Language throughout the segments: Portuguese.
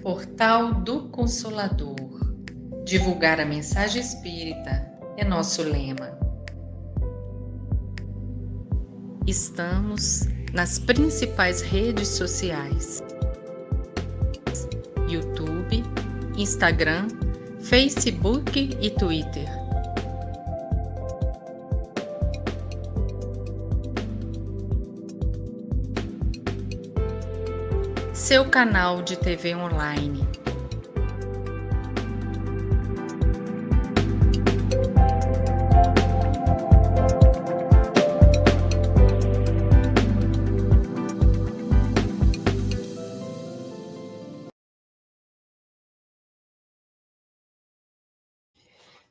Portal do Consolador. Divulgar a mensagem espírita é nosso lema. Estamos nas principais redes sociais: YouTube, Instagram, Facebook e Twitter. Seu canal de TV online.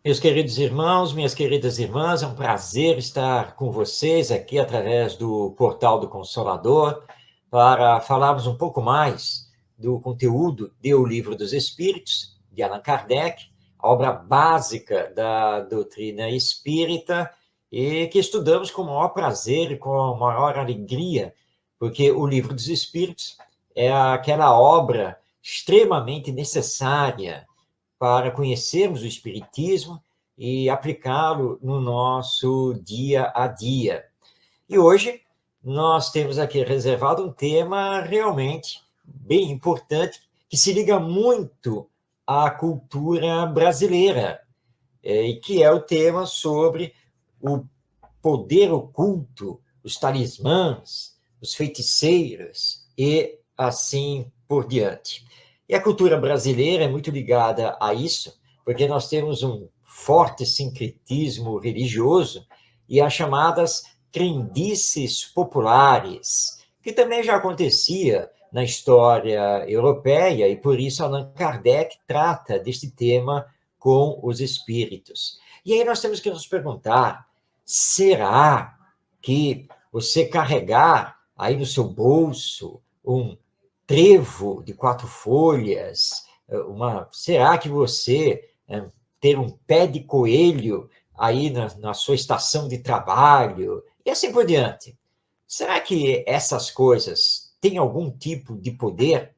Meus queridos irmãos, minhas queridas irmãs, é um prazer estar com vocês aqui através do Portal do Consolador para falarmos um pouco mais do conteúdo de O Livro dos Espíritos, de Allan Kardec, a obra básica da doutrina espírita e que estudamos com o maior prazer e com a maior alegria, porque O Livro dos Espíritos é aquela obra extremamente necessária para conhecermos o Espiritismo e aplicá-lo no nosso dia a dia. E hoje nós temos aqui reservado um tema realmente bem importante, que se liga muito à cultura brasileira, e que é o tema sobre o poder oculto, os talismãs, os feiticeiros e assim por diante. E a cultura brasileira é muito ligada a isso, porque nós temos um forte sincretismo religioso e as chamadas crendices populares, que também já acontecia na história europeia, e por isso Allan Kardec trata deste tema com os espíritos. E aí nós temos que nos perguntar, será que você carregar aí no seu bolso um trevo de 4 folhas, será que você ter um pé de coelho aí na sua estação de trabalho, e assim por diante? Será que essas coisas têm algum tipo de poder?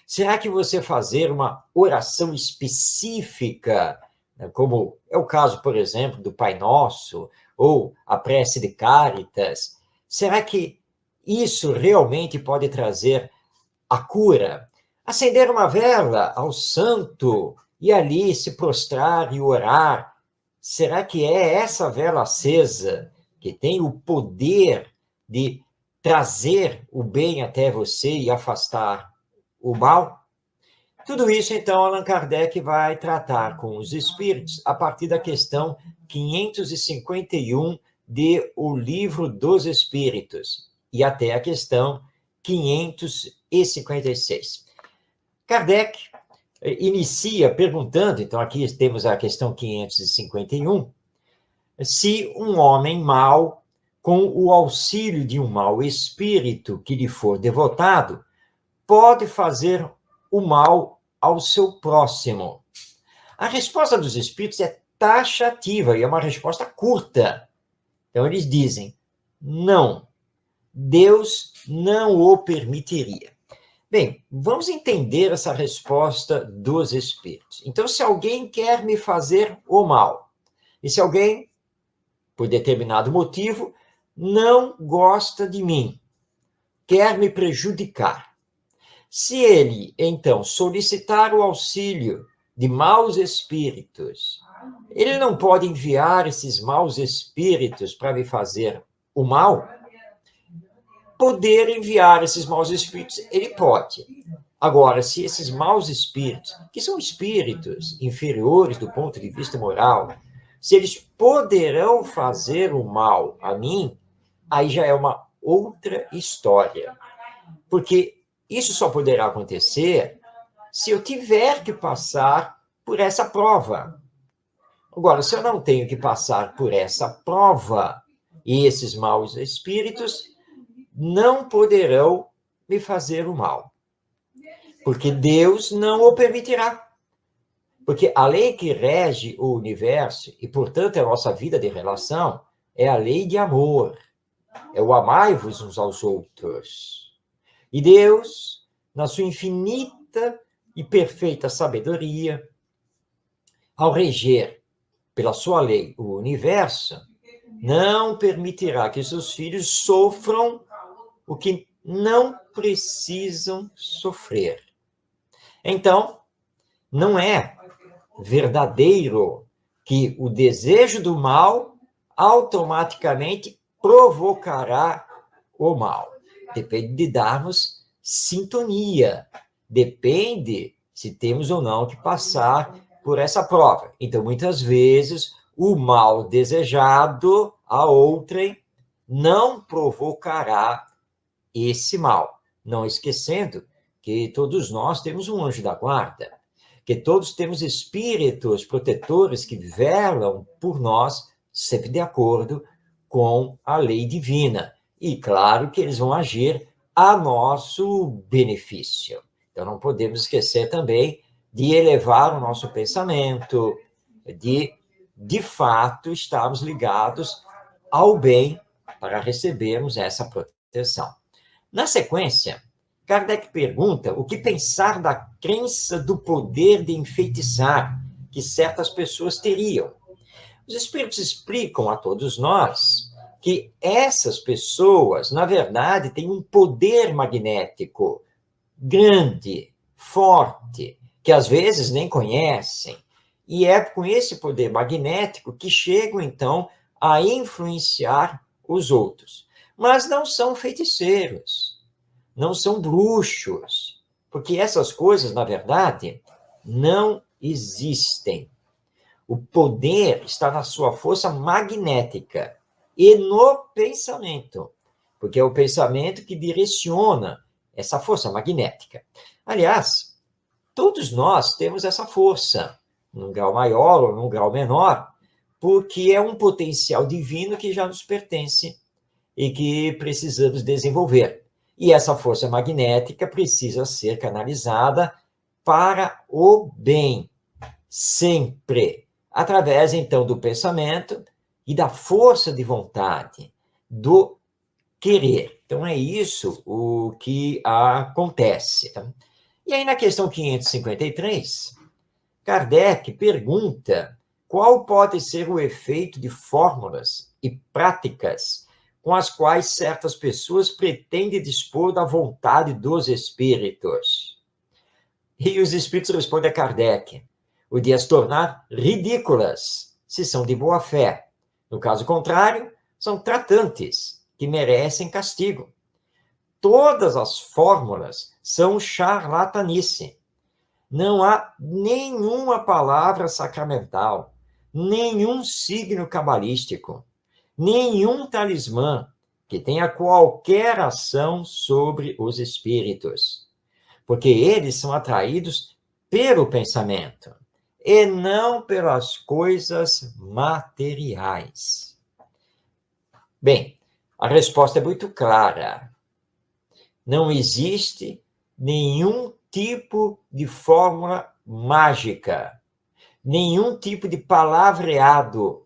Será que você fazer uma oração específica, como é o caso, por exemplo, do Pai Nosso, ou a prece de Cáritas, será que isso realmente pode trazer a cura? Acender uma vela ao santo e ali se prostrar e orar, será que é essa vela acesa que tem o poder de trazer o bem até você e afastar o mal? Tudo isso, então, Allan Kardec vai tratar com os espíritos a partir da questão 551 de O Livro dos Espíritos e até a questão 556. Kardec inicia perguntando, então aqui temos a questão 551, se um homem mau, com o auxílio de um mau espírito que lhe for devotado, pode fazer o mal ao seu próximo. A resposta dos espíritos é taxativa e é uma resposta curta. Então eles dizem, não, Deus não o permitiria. Bem, vamos entender essa resposta dos espíritos. Então, se alguém quer me fazer o mal, e se alguém, por determinado motivo, não gosta de mim, quer me prejudicar, se ele, então, solicitar o auxílio de maus espíritos, ele não pode enviar esses maus espíritos para me fazer o mal? Poder enviar esses maus espíritos, ele pode. Agora, se esses maus espíritos, que são espíritos inferiores do ponto de vista moral, se eles poderão fazer o mal a mim, aí já é uma outra história. Porque isso só poderá acontecer se eu tiver que passar por essa prova. Agora, se eu não tenho que passar por essa prova, e esses maus espíritos não poderão me fazer o mal, porque Deus não o permitirá. Porque a lei que rege o universo, e portanto a nossa vida de relação, é a lei de amor. É o amai-vos uns aos outros. E Deus, na sua infinita e perfeita sabedoria, ao reger pela sua lei o universo, não permitirá que seus filhos sofram o que não precisam sofrer. Então, não é verdadeiro que o desejo do mal automaticamente provocará o mal. Depende de darmos sintonia. Depende se temos ou não que passar por essa prova. Então, muitas vezes, o mal desejado a outrem não provocará esse mal. Não esquecendo que todos nós temos um anjo da guarda, que todos temos espíritos protetores que velam por nós, sempre de acordo com a lei divina. E claro que eles vão agir a nosso benefício. Então não podemos esquecer também de elevar o nosso pensamento, de fato estarmos ligados ao bem para recebermos essa proteção. Na sequência, Kardec pergunta o que pensar da crença do poder de enfeitiçar que certas pessoas teriam. Os espíritos explicam a todos nós que essas pessoas, na verdade, têm um poder magnético grande, forte, que às vezes nem conhecem. E é com esse poder magnético que chegam, então, a influenciar os outros. Mas não são feiticeiros, não são bruxos, porque essas coisas, na verdade, não existem. O poder está na sua força magnética e no pensamento, porque é o pensamento que direciona essa força magnética. Aliás, todos nós temos essa força, num grau maior ou num grau menor, porque é um potencial divino que já nos pertence e que precisamos desenvolver. E essa força magnética precisa ser canalizada para o bem, sempre, através, então, do pensamento e da força de vontade, do querer. Então, é isso o que acontece. Tá? E aí, na questão 553, Kardec pergunta qual pode ser o efeito de fórmulas e práticas com as quais certas pessoas pretendem dispor da vontade dos espíritos. E os espíritos respondem a Kardec: o de as tornar ridículas, se são de boa fé. No caso contrário, são tratantes, que merecem castigo. Todas as fórmulas são charlatanice. Não há nenhuma palavra sacramental, nenhum signo cabalístico, nenhum talismã que tenha qualquer ação sobre os espíritos, porque eles são atraídos pelo pensamento e não pelas coisas materiais. Bem, a resposta é muito clara. Não existe nenhum tipo de fórmula mágica, nenhum tipo de palavreado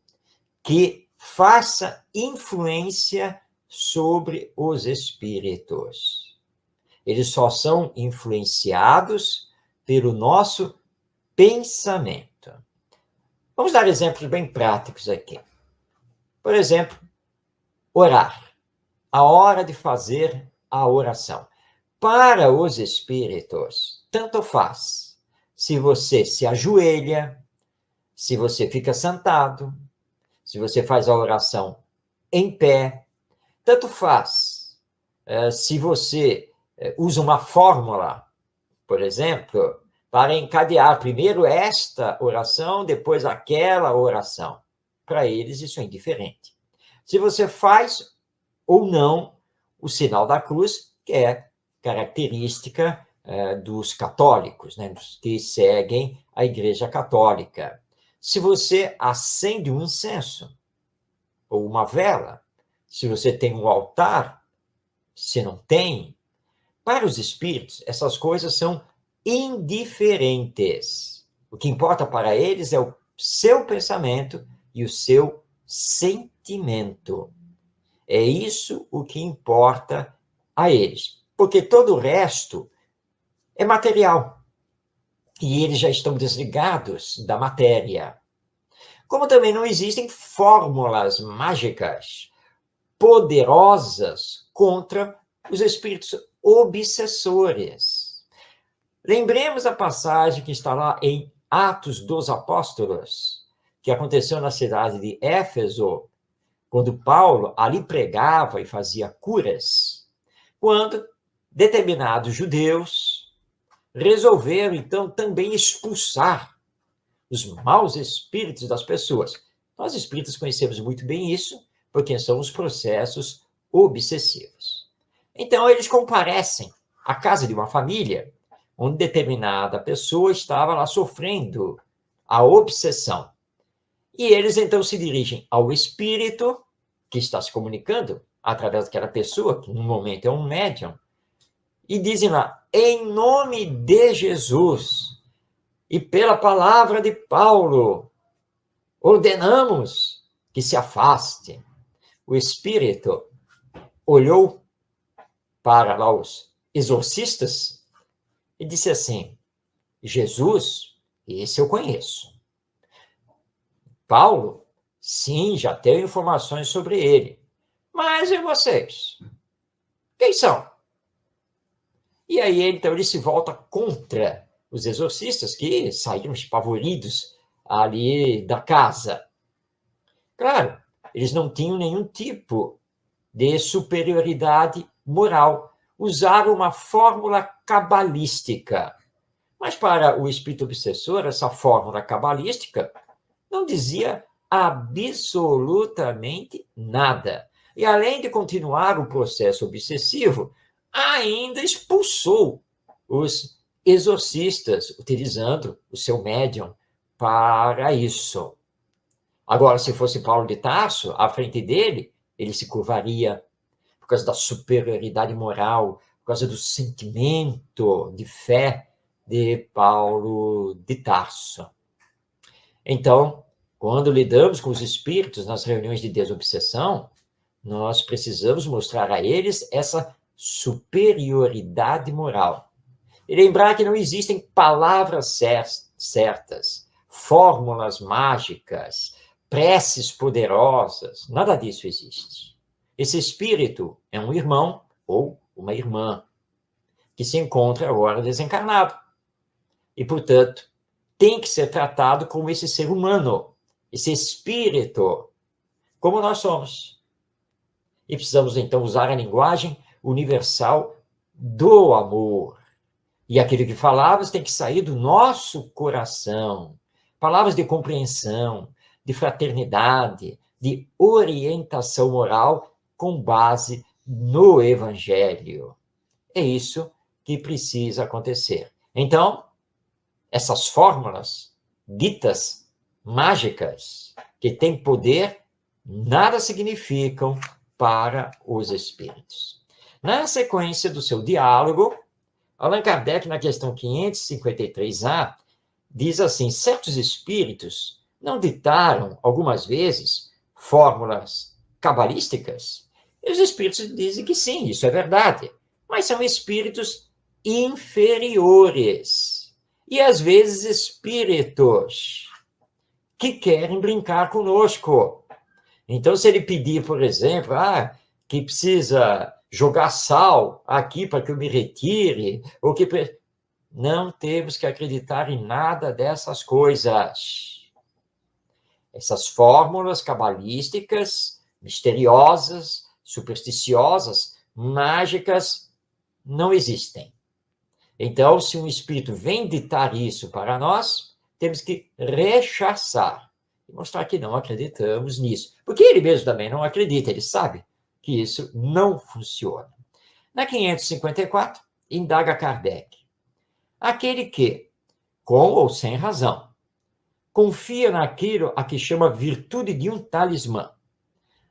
que faça influência sobre os espíritos. Eles só são influenciados pelo nosso pensamento. Vamos dar exemplos bem práticos aqui. Por exemplo, orar. A hora de fazer a oração. Para os espíritos, tanto faz se você se ajoelha, se você fica sentado, se você faz a oração em pé, tanto faz se você usa uma fórmula, por exemplo, para encadear primeiro esta oração, depois aquela oração. Para eles, isso é indiferente. Se você faz ou não o sinal da cruz, que é característica dos católicos, né, dos que seguem a Igreja Católica. Se você acende um incenso ou uma vela, se você tem um altar, se não tem, para os espíritos, essas coisas são indiferentes. O que importa para eles é o seu pensamento e o seu sentimento. É isso o que importa a eles. Porque todo o resto é material. e eles já estão desligados da matéria. Como também não existem fórmulas mágicas poderosas contra os espíritos obsessores. Lembremos a passagem que está lá em Atos dos Apóstolos, que aconteceu na cidade de Éfeso, quando Paulo ali pregava e fazia curas, quando determinados judeus resolveram, então, também expulsar os maus espíritos das pessoas. Nós espíritas conhecemos muito bem isso, porque são os processos obsessivos. Então, eles comparecem à casa de uma família, onde determinada pessoa estava lá sofrendo a obsessão. E eles, então, se dirigem ao espírito que está se comunicando através daquela pessoa, que no momento é um médium, e dizem lá, em nome de Jesus e pela palavra de Paulo, ordenamos que se afaste. O espírito olhou para lá os exorcistas e disse assim, Jesus, esse eu conheço. Paulo, sim, já tenho informações sobre ele. Mas e vocês? Quem são? E aí, então, ele se volta contra os exorcistas, que saíram espavoridos ali da casa. Claro, eles não tinham nenhum tipo de superioridade moral. Usaram uma fórmula cabalística. Mas para o espírito obsessor, essa fórmula cabalística não dizia absolutamente nada. E além de continuar o processo obsessivo, ainda expulsou os exorcistas, utilizando o seu médium para isso. Agora, se fosse Paulo de Tarso, à frente dele, ele se curvaria por causa da superioridade moral, por causa do sentimento de fé de Paulo de Tarso. Então, quando lidamos com os espíritos nas reuniões de desobsessão, nós precisamos mostrar a eles essa superioridade moral. E lembrar que não existem palavras certas, fórmulas mágicas, preces poderosas, nada disso existe. Esse espírito é um irmão ou uma irmã que se encontra agora desencarnado. E, portanto, tem que ser tratado como esse ser humano, esse espírito, como nós somos. E precisamos, então, usar a linguagem universal do amor. E aquilo que falamos tem que sair do nosso coração. Palavras de compreensão, de fraternidade, de orientação moral com base no Evangelho. É isso que precisa acontecer. Então, essas fórmulas ditas mágicas, que têm poder, nada significam para os espíritos. Na sequência do seu diálogo, Allan Kardec, na questão 553A, diz assim, certos espíritos não ditaram, algumas vezes, fórmulas cabalísticas? E os espíritos dizem que sim, isso é verdade, mas são espíritos inferiores. E, às vezes, espíritos que querem brincar conosco. Então, se ele pedir, por exemplo, que precisa jogar sal aqui para que eu me retire, ou que... Não temos que acreditar em nada dessas coisas. Essas fórmulas cabalísticas, misteriosas, supersticiosas, mágicas, não existem. Então, se um espírito vem ditar isso para nós, temos que rechaçar e mostrar que não acreditamos nisso. Porque ele mesmo também não acredita, ele sabe que isso não funciona. Na 554, indaga Kardec. Aquele que, com ou sem razão, confia naquilo a que chama virtude de um talismã,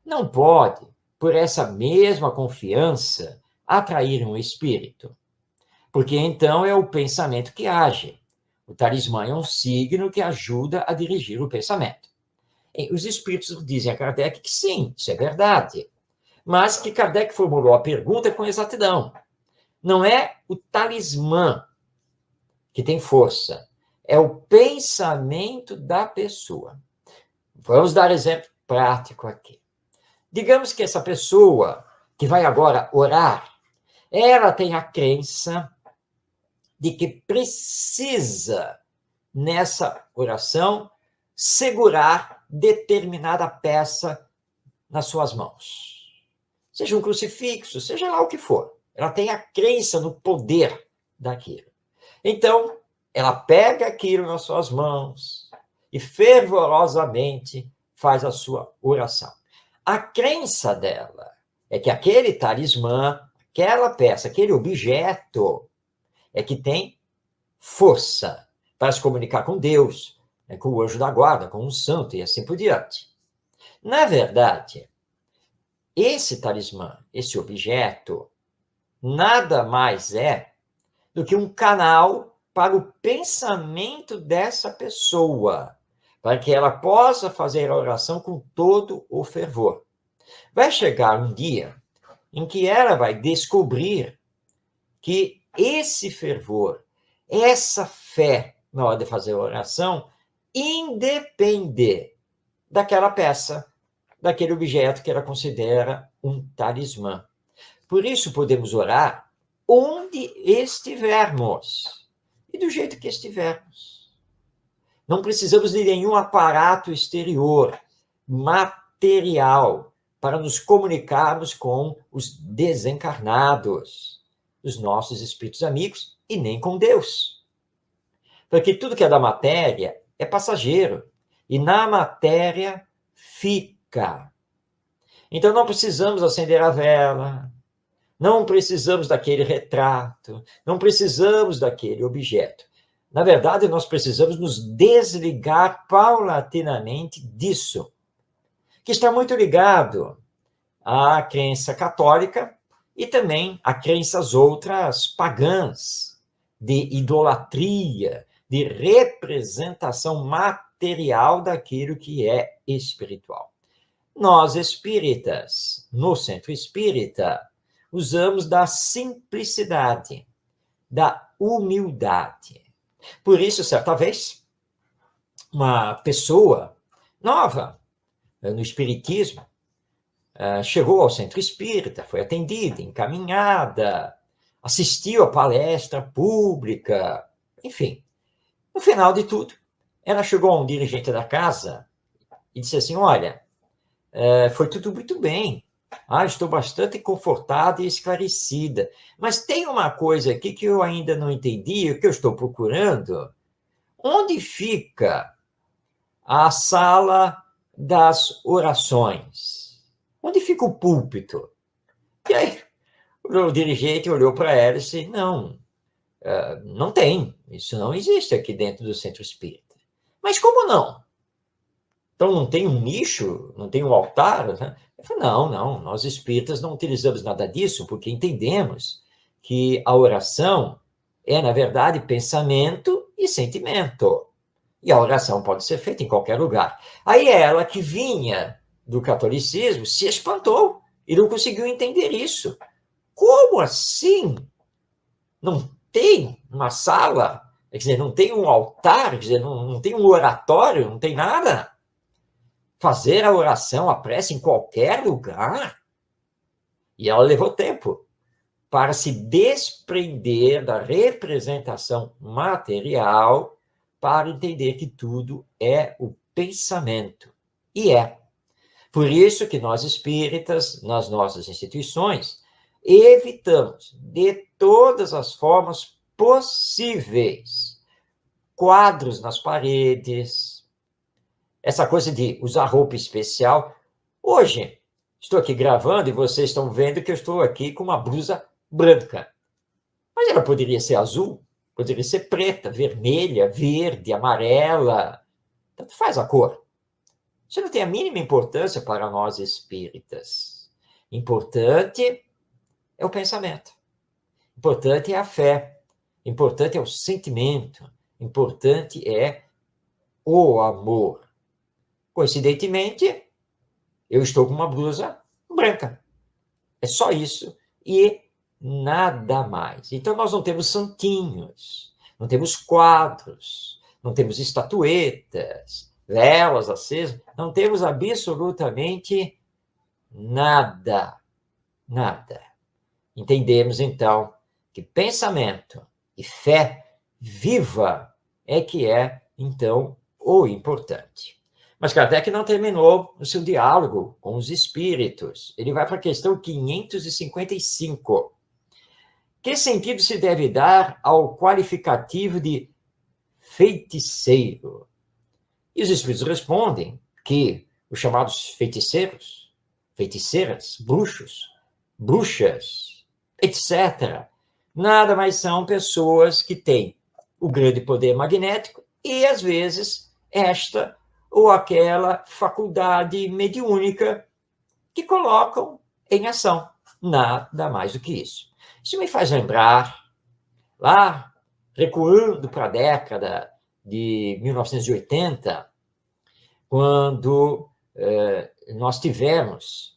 não pode, por essa mesma confiança, atrair um espírito. Porque então é o pensamento que age. O talismã é um signo que ajuda a dirigir o pensamento. E os espíritos dizem a Kardec que sim, isso é verdade. Mas que Kardec formulou a pergunta com exatidão. Não é o talismã que tem força, é o pensamento da pessoa. Vamos dar exemplo prático aqui. Digamos que essa pessoa que vai agora orar, ela tem a crença de que precisa, nessa oração, segurar determinada peça nas suas mãos. Seja um crucifixo, seja lá o que for. Ela tem a crença no poder daquilo. Então, ela pega aquilo nas suas mãos e fervorosamente faz a sua oração. A crença dela é que aquele talismã, aquela peça, aquele objeto, é que tem força para se comunicar com Deus, com o anjo da guarda, com um santo e assim por diante. Na verdade, esse talismã, esse objeto, nada mais é do que um canal para o pensamento dessa pessoa, para que ela possa fazer a oração com todo o fervor. Vai chegar um dia em que ela vai descobrir que esse fervor, essa fé na hora de fazer a oração, independe daquela peça, daquele objeto que ela considera um talismã. Por isso podemos orar onde estivermos e do jeito que estivermos. Não precisamos de nenhum aparato exterior, material, para nos comunicarmos com os desencarnados, os nossos espíritos amigos, e nem com Deus. Porque tudo que é da matéria é passageiro, e na matéria fica. Então não precisamos acender a vela, não precisamos daquele retrato, não precisamos daquele objeto. Na verdade, nós precisamos nos desligar paulatinamente disso, que está muito ligado à crença católica e também a crenças outras pagãs, de idolatria, de representação material daquilo que é espiritual. Nós, espíritas, no centro espírita, usamos da simplicidade, da humildade. Por isso, certa vez, uma pessoa nova no espiritismo chegou ao centro espírita, foi atendida, encaminhada, assistiu à palestra pública, enfim. No final de tudo, ela chegou a um dirigente da casa e disse assim: olha, foi tudo muito bem, estou bastante confortada e esclarecida, mas tem uma coisa aqui que eu ainda não entendi, o que eu estou procurando. Onde fica a sala das orações? Onde fica o púlpito? E aí, o dirigente olhou para ela e disse: não, não tem, isso não existe aqui dentro do centro espírita. Mas como não? Então não tem um nicho, não tem um altar? Né? Eu falei: não, nós espíritas não utilizamos nada disso, porque entendemos que a oração é, na verdade, pensamento e sentimento. E a oração pode ser feita em qualquer lugar. Aí ela, que vinha do catolicismo, se espantou e não conseguiu entender isso. Como assim? Não tem uma sala? Quer dizer, não tem um altar? Quer dizer, não tem um oratório? Não tem nada? Fazer a oração, a prece em qualquer lugar? E ela levou tempo para se desprender da representação material para entender que tudo é o pensamento. E é. Por isso que nós espíritas, nas nossas instituições, evitamos de todas as formas possíveis quadros nas paredes, essa coisa de usar roupa especial. Hoje, estou aqui gravando e vocês estão vendo que eu estou aqui com uma blusa branca. Mas ela poderia ser azul, poderia ser preta, vermelha, verde, amarela. Tanto faz a cor. Isso não tem a mínima importância para nós espíritas. Importante é o pensamento. Importante é a fé. Importante é o sentimento. Importante é o amor. Coincidentemente, eu estou com uma blusa branca. É só isso e nada mais. Então, nós não temos santinhos, não temos quadros, não temos estatuetas, velas acesas, não temos absolutamente nada, nada. Entendemos, então, que pensamento e fé viva é que é, então, o importante. Mas Kardec não terminou o seu diálogo com os espíritos. Ele vai para a questão 555. Que sentido se deve dar ao qualificativo de feiticeiro? E os espíritos respondem que os chamados feiticeiros, feiticeiras, bruxos, bruxas, etc., nada mais são pessoas que têm o grande poder magnético e, às vezes, esta ou aquela faculdade mediúnica que colocam em ação. Nada mais do que isso. Isso me faz lembrar, lá, recuando para a década de 1980, quando nós tivemos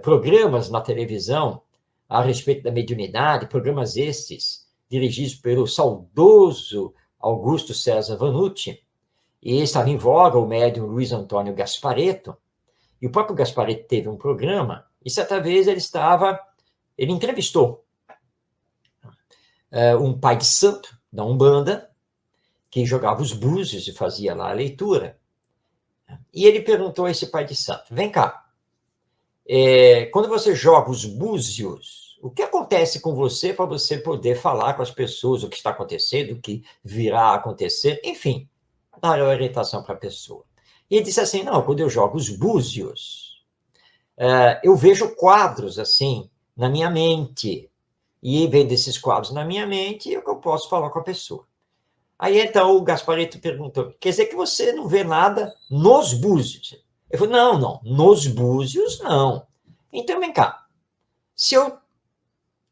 programas na televisão a respeito da mediunidade, programas estes dirigidos pelo saudoso Augusto César Vanucci, e estava em voga o médium Luiz Antônio Gasparetto, e o próprio Gasparetto teve um programa, e certa vez ele entrevistou um pai de santo da Umbanda, que jogava os búzios e fazia lá a leitura. E ele perguntou a esse pai de santo, vem cá, quando você joga os búzios, o que acontece com você para você poder falar com as pessoas o que está acontecendo, o que virá a acontecer, enfim, dar orientação para a pessoa. E ele disse assim, não, quando eu jogo os búzios, eu vejo quadros assim na minha mente, e vendo esses quadros na minha mente, eu posso falar com a pessoa. Aí, então, o Gasparetto perguntou, quer dizer que você não vê nada nos búzios? Ele falou, não, nos búzios, não. Então, vem cá, se eu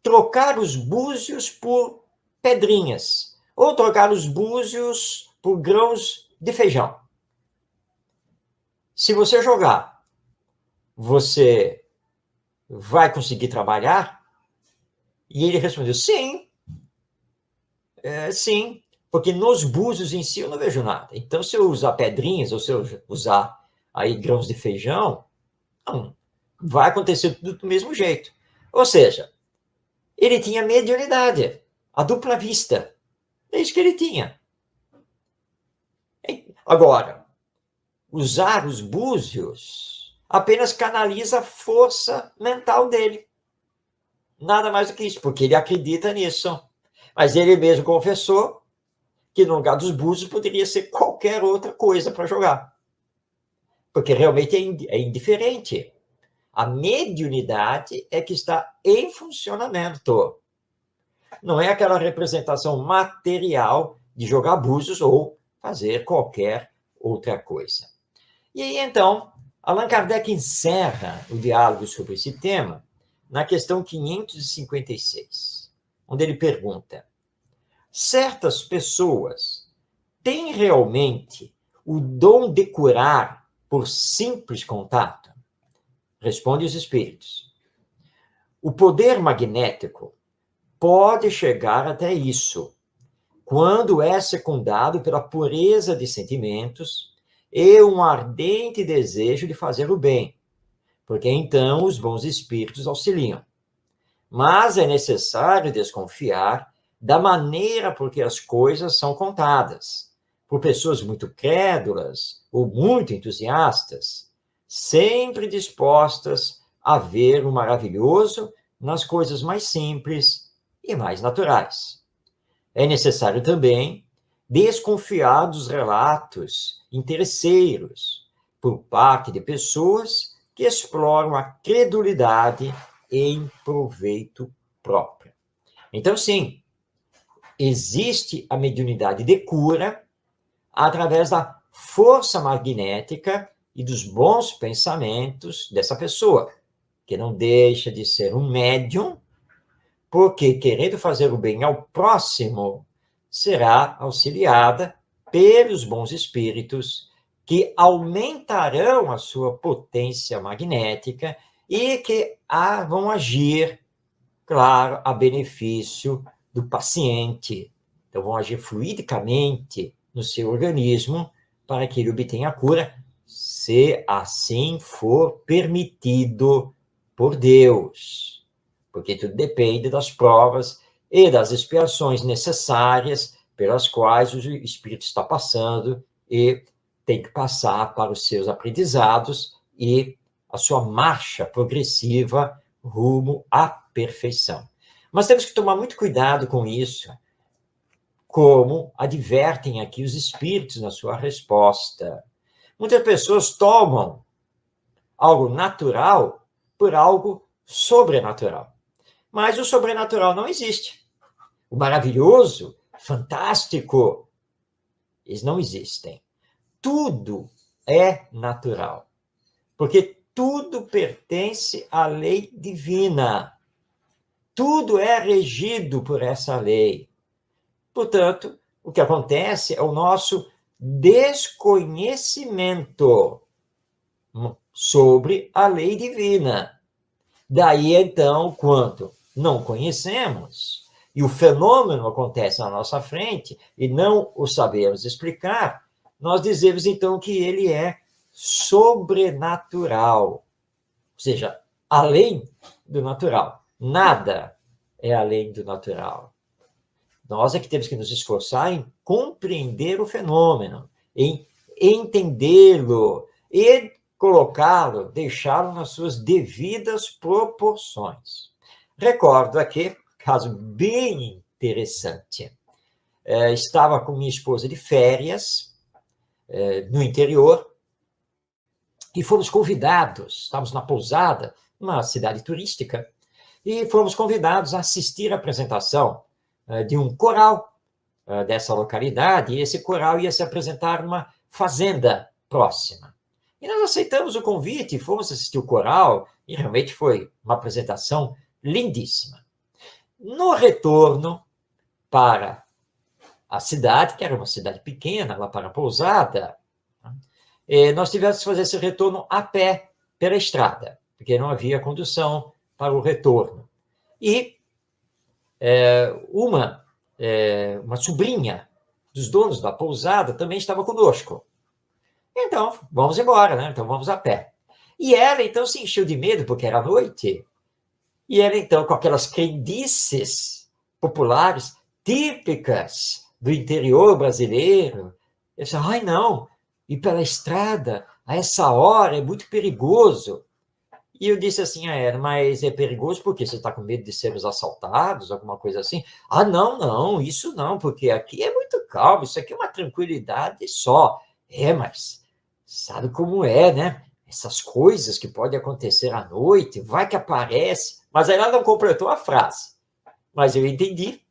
trocar os búzios por pedrinhas, ou trocar os búzios por grãos de feijão, se você jogar, você vai conseguir trabalhar? E ele respondeu, sim, sim, porque nos búzios em si eu não vejo nada. Então, se eu usar pedrinhas, ou se eu usar aí grãos de feijão, não, vai acontecer tudo do mesmo jeito. Ou seja, ele tinha mediunidade, a dupla vista. É isso que ele tinha. Agora, usar os búzios apenas canaliza a força mental dele. Nada mais do que isso, porque ele acredita nisso. Mas ele mesmo confessou que no lugar dos búzios poderia ser qualquer outra coisa para jogar. Porque realmente é indiferente. A mediunidade é que está em funcionamento. Não é aquela representação material de jogar búzios ou fazer qualquer outra coisa. E aí, então, Allan Kardec encerra o diálogo sobre esse tema na questão 556, onde ele pergunta, certas pessoas têm realmente o dom de curar por simples contato? Responde os espíritos. O poder magnético pode chegar até isso, quando é secundado pela pureza de sentimentos e um ardente desejo de fazer o bem, porque então os bons espíritos auxiliam. Mas é necessário desconfiar da maneira por que as coisas são contadas, por pessoas muito crédulas ou muito entusiastas, sempre dispostas a ver o maravilhoso nas coisas mais simples e mais naturais. É necessário também desconfiar dos relatos interesseiros por parte de pessoas que exploram a credulidade em proveito próprio. Então, sim, existe a mediunidade de cura através da força magnética e dos bons pensamentos dessa pessoa, que não deixa de ser um médium, porque, querendo fazer o bem ao próximo, será auxiliada pelos bons espíritos que aumentarão a sua potência magnética e que vão agir, claro, a benefício do paciente. Então, vão agir fluidicamente no seu organismo para que ele obtenha a cura, se assim for permitido por Deus. Porque tudo depende das provas e das expiações necessárias pelas quais o espírito está passando e tem que passar para os seus aprendizados e a sua marcha progressiva rumo à perfeição. Mas temos que tomar muito cuidado com isso, como advertem aqui os espíritos na sua resposta. Muitas pessoas tomam algo natural por algo sobrenatural. Mas o sobrenatural não existe. O maravilhoso, fantástico, eles não existem. Tudo é natural. Porque tudo pertence à lei divina. Tudo é regido por essa lei. Portanto, o que acontece é o nosso desconhecimento sobre a lei divina. Daí, então, quando não conhecemos e o fenômeno acontece na nossa frente e não o sabemos explicar, nós dizemos, então, que ele é sobrenatural. Ou seja, além do natural. Nada é além do natural. Nós é que temos que nos esforçar em compreender o fenômeno, em entendê-lo e colocá-lo, deixá-lo nas suas devidas proporções. Recordo aqui, caso bem interessante. Estava com minha esposa de férias no interior e fomos convidados, estávamos na pousada, numa cidade turística, e fomos convidados a assistir a apresentação de um coral dessa localidade, e esse coral ia se apresentar numa fazenda próxima. E nós aceitamos o convite, fomos assistir o coral, e realmente foi uma apresentação lindíssima. No retorno para a cidade, que era uma cidade pequena, lá para a pousada, nós tivemos que fazer esse retorno a pé pela estrada, porque não havia condução para o retorno. E uma sobrinha dos donos da pousada também estava conosco. Então, vamos embora, né? Então, vamos a pé. E ela, então, se encheu de medo, porque era noite. E ela, então, com aquelas crendices populares típicas do interior brasileiro, eu disse, ai, não, ir pela estrada a essa hora é muito perigoso. E eu disse assim a ela, mas é perigoso porque você está com medo de sermos assaltados, alguma coisa assim? Ah, não, isso não, porque aqui é muito calmo, isso aqui é uma tranquilidade só. Mas sabe como é, né? Essas coisas que podem acontecer à noite, vai que aparece. Mas aí ela não completou a frase. Mas eu entendi.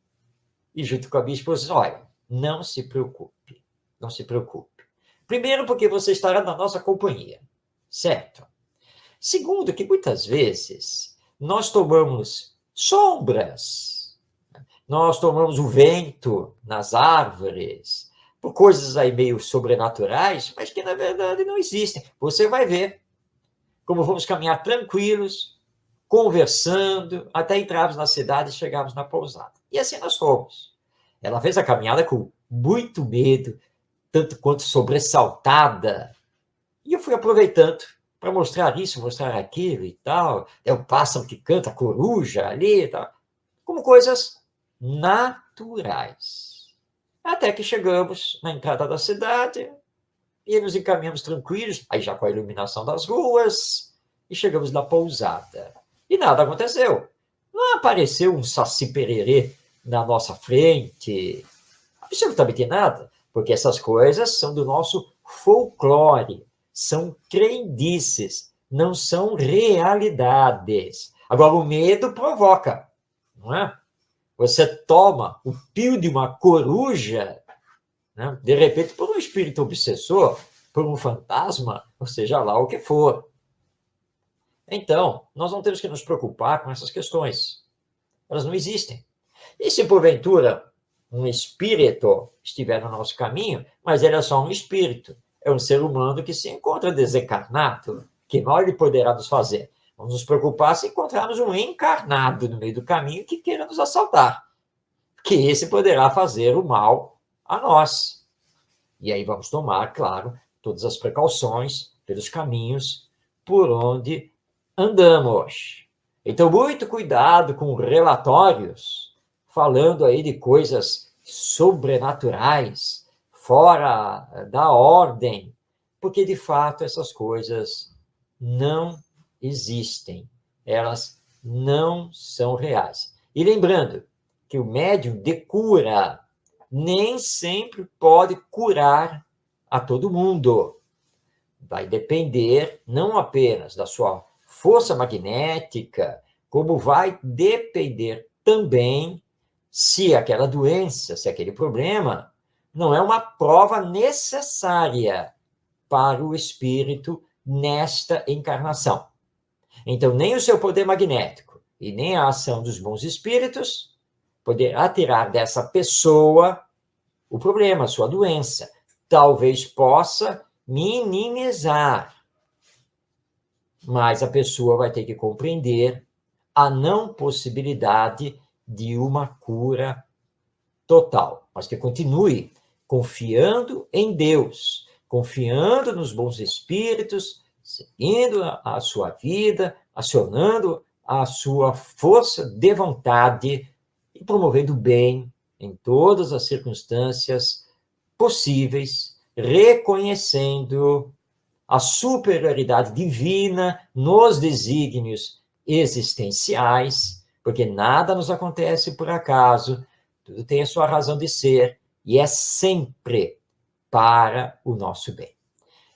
E junto com a minha esposa, disse, olha, não se preocupe, não se preocupe. Primeiro porque você estará na nossa companhia, certo? Segundo, que muitas vezes nós tomamos sombras, nós tomamos o vento nas árvores, por coisas aí meio sobrenaturais, mas que na verdade não existem. Você vai ver como vamos caminhar tranquilos, conversando, até entrarmos na cidade e chegarmos na pousada. E assim nós fomos. Ela fez a caminhada com muito medo, tanto quanto sobressaltada. E eu fui aproveitando para mostrar isso, mostrar aquilo e tal. É o pássaro que canta, a coruja ali e tal. Como coisas naturais. Até que chegamos na entrada da cidade e nos encaminhamos tranquilos, aí já com a iluminação das ruas, e chegamos na pousada. E nada aconteceu. Não apareceu um saci-pererê na nossa frente. Absolutamente nada, porque essas coisas são do nosso folclore, são crendices, não são realidades. Agora, o medo provoca, não é? Você toma o pio de uma coruja, né? De repente, por um espírito obsessor, por um fantasma, ou seja lá o que for. Então, nós não temos que nos preocupar com essas questões. Elas não existem. E se, porventura, um espírito estiver no nosso caminho, mas ele é só um espírito, é um ser humano que se encontra desencarnado, que mal ele poderá nos fazer. Vamos nos preocupar se encontrarmos um encarnado no meio do caminho que queira nos assaltar, que esse poderá fazer o mal a nós. E aí vamos tomar, claro, todas as precauções pelos caminhos por onde andamos. Então, muito cuidado com relatórios falando aí de coisas sobrenaturais, fora da ordem, porque, de fato, essas coisas não existem. Elas não são reais. E lembrando que o médium de cura nem sempre pode curar a todo mundo. Vai depender não apenas da sua força magnética, como vai depender também se aquela doença, se aquele problema não é uma prova necessária para o espírito nesta encarnação. Então, nem o seu poder magnético e nem a ação dos bons espíritos poderá tirar dessa pessoa o problema, a sua doença. Talvez possa minimizar, mas a pessoa vai ter que compreender a não possibilidade de uma cura total, mas que continue confiando em Deus, confiando nos bons espíritos, seguindo a sua vida, acionando a sua força de vontade e promovendo o bem em todas as circunstâncias possíveis, reconhecendo a superioridade divina nos desígnios existenciais, porque nada nos acontece por acaso, tudo tem a sua razão de ser e é sempre para o nosso bem.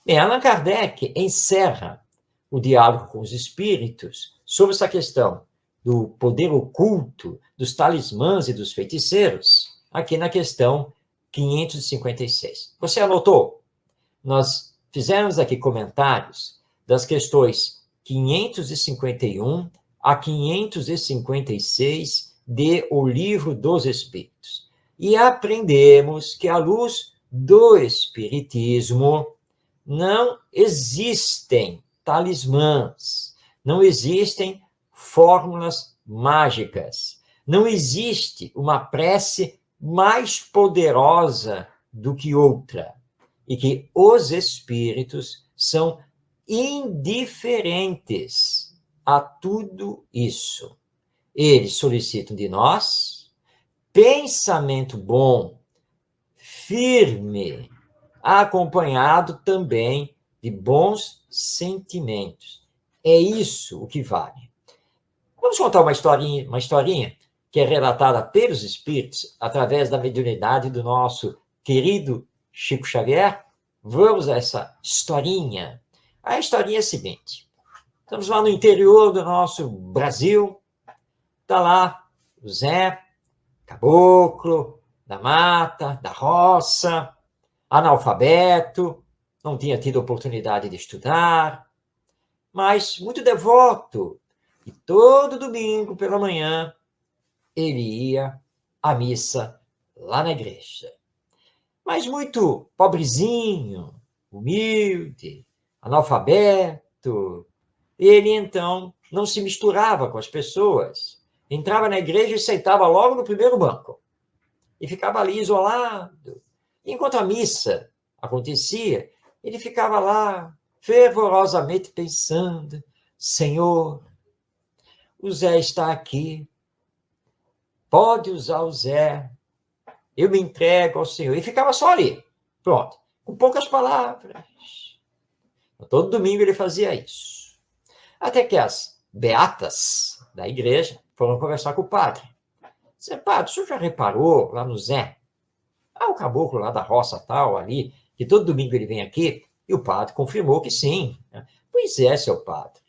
Bem, Allan Kardec encerra o diálogo com os espíritos sobre essa questão do poder oculto, dos talismãs e dos feiticeiros, aqui na questão 556. Você anotou? Nós fizemos aqui comentários das questões 551 a 556 de O Livro dos Espíritos. E aprendemos que, à luz do Espiritismo, não existem talismãs, não existem fórmulas mágicas, não existe uma prece mais poderosa do que outra, e que os espíritos são indiferentes a tudo isso. Eles solicitam de nós pensamento bom, firme, acompanhado também de bons sentimentos. É isso o que vale. Vamos contar uma historinha que é relatada pelos espíritos através da mediunidade do nosso querido Chico Xavier. Vamos a essa historinha. A historinha é a seguinte. Estamos lá no interior do nosso Brasil. Está lá o Zé, caboclo, da mata, da roça, analfabeto, não tinha tido oportunidade de estudar, mas muito devoto. E todo domingo pela manhã ele ia à missa lá na igreja. Mas muito pobrezinho, humilde, analfabeto. Ele, então, não se misturava com as pessoas. Entrava na igreja e sentava logo no primeiro banco. E ficava ali isolado. Enquanto a missa acontecia, ele ficava lá fervorosamente pensando: Senhor, o Zé está aqui. Pode usar o Zé. Eu me entrego ao Senhor. E ficava só ali. Pronto. Com poucas palavras. Todo domingo ele fazia isso. Até que as beatas da igreja foram conversar com o padre. Disse: padre, o senhor já reparou lá no Zé? O caboclo lá da roça tal, ali, que todo domingo ele vem aqui. E o padre confirmou que sim. Pois é, seu padre.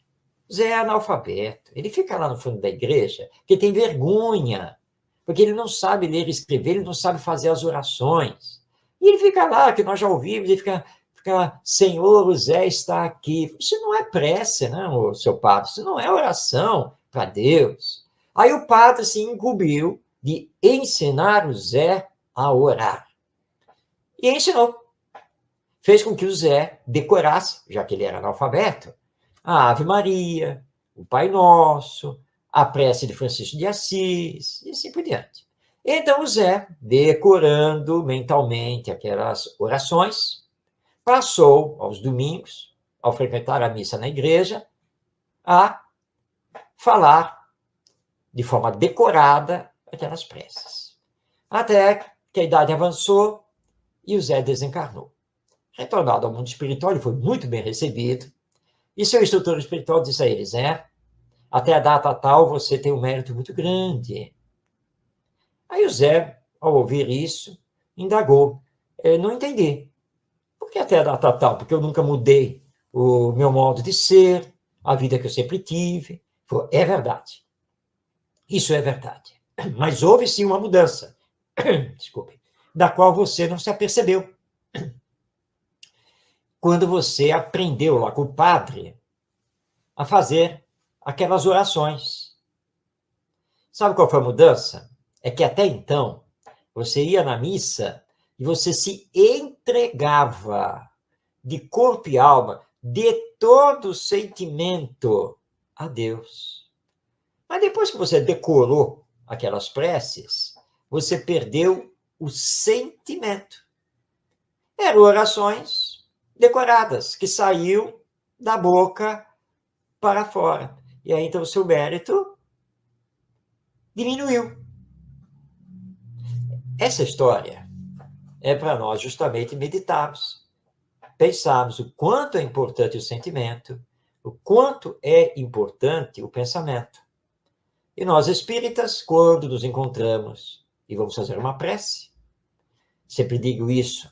Zé é analfabeto. Ele fica lá no fundo da igreja porque tem vergonha. Porque ele não sabe ler e escrever, ele não sabe fazer as orações. E ele fica lá, que nós já ouvimos, ele fica Senhor, o Zé está aqui. Isso não é prece, não, seu padre. Isso não é oração para Deus. Aí o padre se incumbiu de ensinar o Zé a orar. E ensinou. Fez com que o Zé decorasse, já que ele era analfabeto, a Ave Maria, o Pai Nosso, a prece de Francisco de Assis, e assim por diante. Então o Zé, decorando mentalmente aquelas orações, passou aos domingos, ao frequentar a missa na igreja, a falar de forma decorada aquelas preces. Até que a idade avançou e o Zé desencarnou. Retornado ao mundo espiritual, ele foi muito bem recebido, e seu instrutor espiritual disse a ele: Zé, até a data tal você tem um mérito muito grande. Aí o Zé, ao ouvir isso, indagou: não entendi. Por que até a data tal? Porque eu nunca mudei o meu modo de ser, a vida que eu sempre tive. Falou: é verdade. Isso é verdade. Mas houve sim uma mudança, desculpe, da qual você não se apercebeu. Quando você aprendeu lá com o padre a fazer aquelas orações. Sabe qual foi a mudança? É que até então, você ia na missa e você se entregava de corpo e alma, de todo sentimento a Deus. Mas depois que você decorou aquelas preces, você perdeu o sentimento. Eram orações decoradas, que saíam da boca para fora. E aí, então, o seu mérito diminuiu. Essa história é para nós justamente meditarmos, pensarmos o quanto é importante o sentimento, o quanto é importante o pensamento. E nós, espíritas, quando nos encontramos e vamos fazer uma prece, sempre digo isso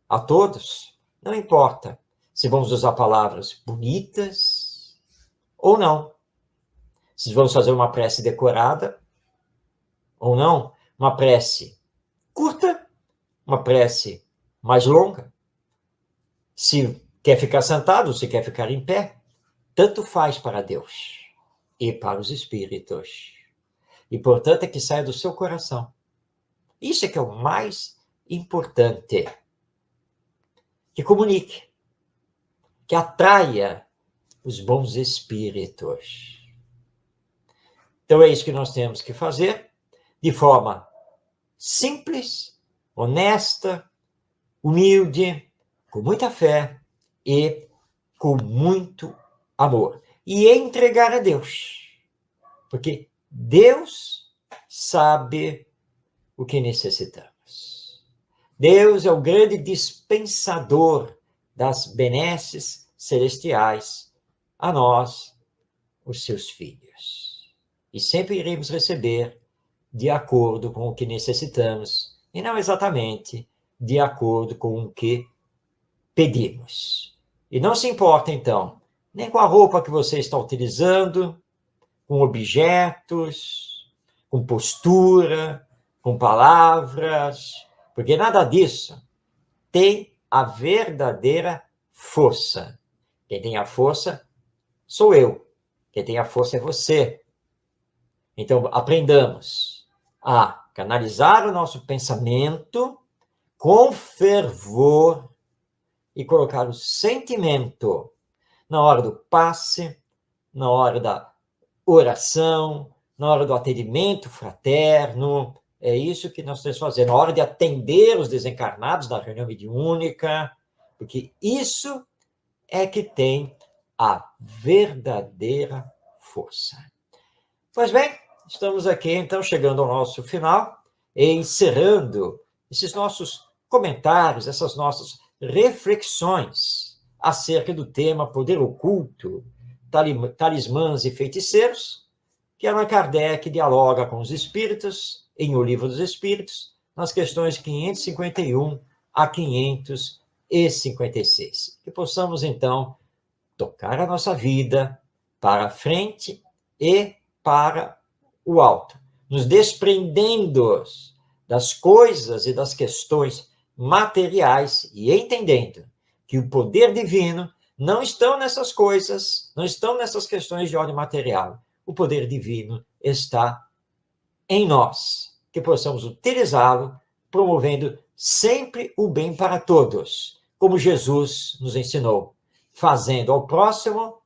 a todos, não importa se vamos usar palavras bonitas ou não, se vamos fazer uma prece decorada ou não, uma prece curta, uma prece mais longa, se quer ficar sentado, se quer ficar em pé, tanto faz para Deus e para os espíritos. Importante é que saia do seu coração. Isso é que é o mais importante. Que comunique, que atraia os bons espíritos. Então é isso que nós temos que fazer, de forma simples, honesta, humilde, com muita fé e com muito amor. E entregar a Deus. Porque Deus sabe o que necessitamos. Deus é o grande dispensador das benesses celestiais a nós, os seus filhos. E sempre iremos receber de acordo com o que necessitamos, e não exatamente de acordo com o que pedimos. E não se importa, então, nem com a roupa que você está utilizando, com objetos, com postura, com palavras, porque nada disso tem a verdadeira força. Quem tem a força sou eu. Quem tem a força é você. Então, aprendamos a canalizar o nosso pensamento com fervor e colocar o sentimento na hora do passe, na hora da oração, na hora do atendimento fraterno. É isso que nós temos que fazer, na hora de atender os desencarnados na reunião mediúnica, porque isso é que tem a verdadeira força. Pois bem, estamos aqui, então, chegando ao nosso final, e encerrando esses nossos comentários, essas nossas reflexões acerca do tema poder oculto, talismãs e feiticeiros, que Allan Kardec dialoga com os espíritos em O Livro dos Espíritos, nas questões 551 a 556. Que possamos, então, tocar a nossa vida para frente e para o alto, nos desprendendo das coisas e das questões materiais e entendendo que o poder divino não estão nessas coisas, não estão nessas questões de ordem material. O poder divino está em nós, que possamos utilizá-lo, promovendo sempre o bem para todos, como Jesus nos ensinou, fazendo ao próximo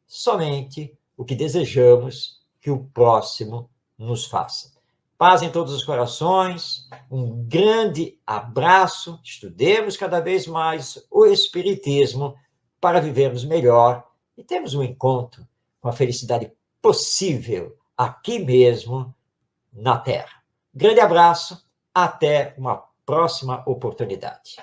somente o que desejamos que o próximo nos faça. Paz em todos os corações, um grande abraço, estudemos cada vez mais o Espiritismo para vivermos melhor e termos um encontro com a felicidade possível aqui mesmo na Terra. Grande abraço, até uma próxima oportunidade.